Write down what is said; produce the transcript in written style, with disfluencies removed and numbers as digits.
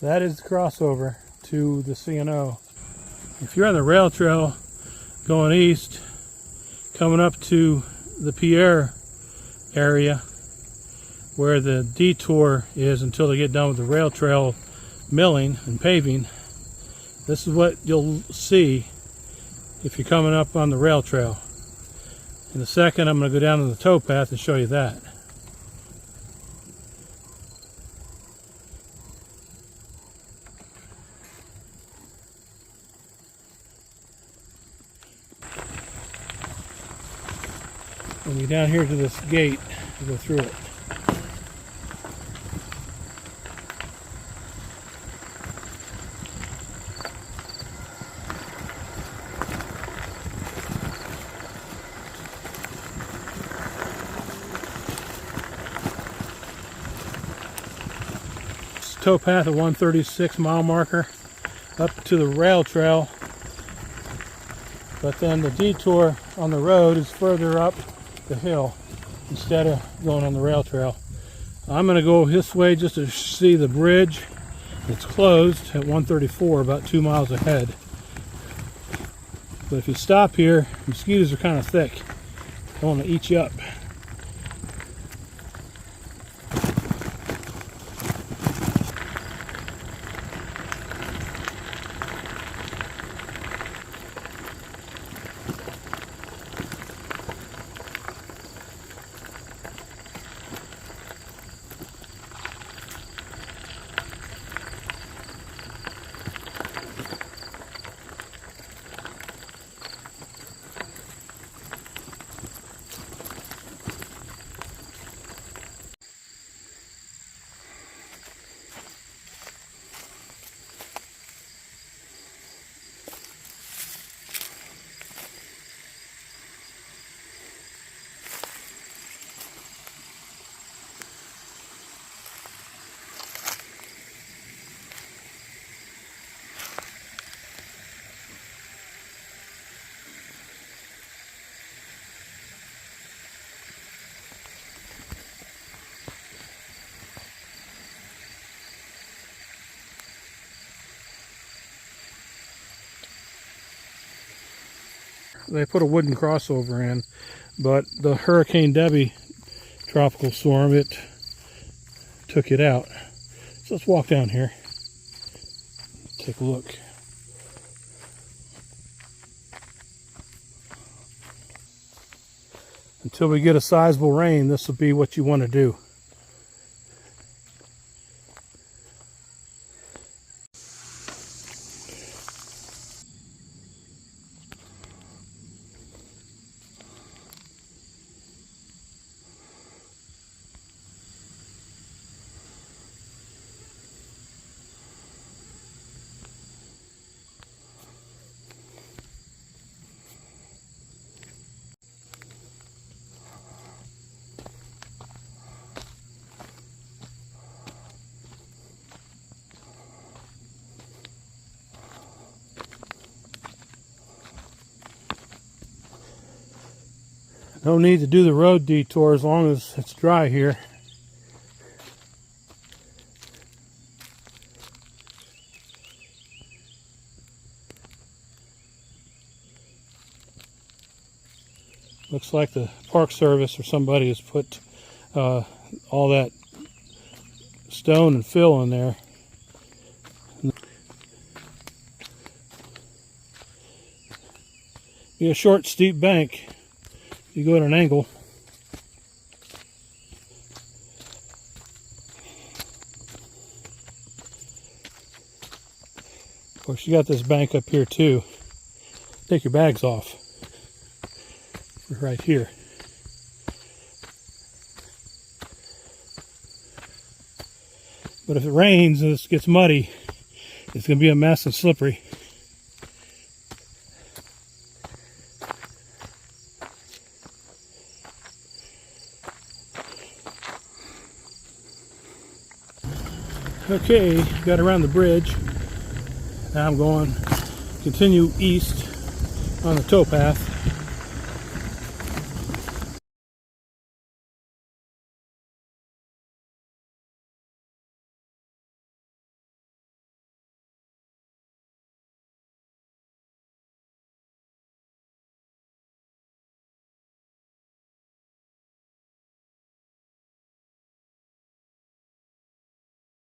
That is the crossover to the C&O. If you're on the rail trail going east, coming up to the Pearre area where the Detour is until they get done with the rail trail milling and paving, this is what you'll see if you're coming up on the rail trail. In a second, I'm going to go down to the towpath and show you that. When you're down here to this gate, you go through it. Towpath at 136 mile marker up to the rail trail, but then the detour on the road is further up the hill instead of going on the rail trail. I'm going to go this way just to see the bridge. It's closed at 134, about 2 miles ahead. But if you stop here, mosquitoes are kind of thick. They want to eat you up. They put a wooden crossover in, but the Hurricane Debbie tropical storm, it took it out. So let's walk down here, take a look. Until we get a sizable rain, this will be what you want to do. No need to do the road detour as long as it's dry here. Looks like the Park Service or somebody has put all that stone and fill in there. Be a short, steep bank. You go at an angle. Of course, you got this bank up here too. Take your bags off. Right here. But if it rains and it gets muddy, it's going to be a mess and slippery. Okay, got around the bridge. Now I'm going to continue east on the towpath.